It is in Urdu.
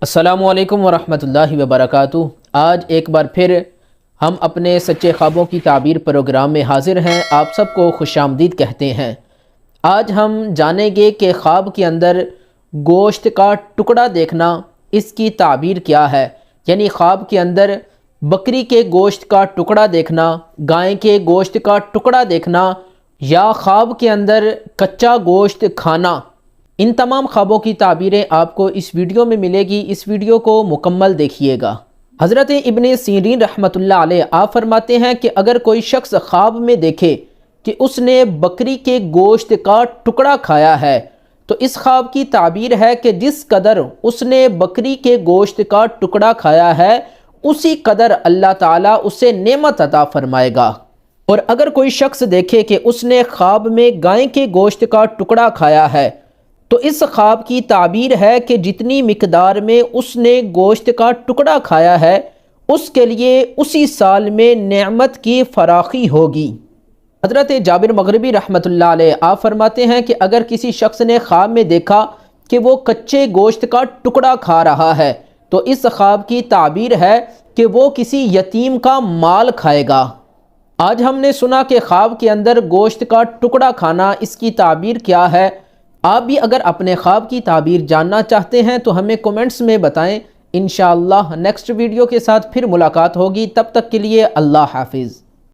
السلام علیکم ورحمۃ اللہ وبرکاتہ۔ آج ایک بار پھر ہم اپنے سچے خوابوں کی تعبیر پروگرام میں حاضر ہیں۔ آپ سب کو خوش آمدید کہتے ہیں۔ آج ہم جانیں گے کہ خواب کے اندر گوشت کا ٹکڑا دیکھنا، اس کی تعبیر کیا ہے۔ یعنی خواب کے اندر بکری کے گوشت کا ٹکڑا دیکھنا، گائے کے گوشت کا ٹکڑا دیکھنا، یا خواب کے اندر کچا گوشت کھانا، ان تمام خوابوں کی تعبیریں آپ کو اس ویڈیو میں ملے گی۔ اس ویڈیو کو مکمل دیکھیے گا۔ حضرت ابن سیرین رحمۃ اللہ علیہ آپ فرماتے ہیں کہ اگر کوئی شخص خواب میں دیکھے کہ اس نے بکری کے گوشت کا ٹکڑا کھایا ہے تو اس خواب کی تعبیر ہے کہ جس قدر اس نے بکری کے گوشت کا ٹکڑا کھایا ہے اسی قدر اللہ تعالیٰ اسے نعمت عطا فرمائے گا۔ اور اگر کوئی شخص دیکھے کہ اس نے خواب میں گائے کے گوشت کا ٹکڑا کھایا ہے تو اس خواب کی تعبیر ہے کہ جتنی مقدار میں اس نے گوشت کا ٹکڑا کھایا ہے اس کے لیے اسی سال میں نعمت کی فراخی ہوگی۔ حضرت جابر مغربی رحمۃ اللہ علیہ آپ فرماتے ہیں کہ اگر کسی شخص نے خواب میں دیکھا کہ وہ کچے گوشت کا ٹکڑا کھا رہا ہے تو اس خواب کی تعبیر ہے کہ وہ کسی یتیم کا مال کھائے گا۔ آج ہم نے سنا کہ خواب کے اندر گوشت کا ٹکڑا کھانا، اس کی تعبیر کیا ہے۔ آپ بھی اگر اپنے خواب کی تعبیر جاننا چاہتے ہیں تو ہمیں کومنٹس میں بتائیں۔ انشاءاللہ نیکسٹ ویڈیو کے ساتھ پھر ملاقات ہوگی۔ تب تک کے لیے اللہ حافظ۔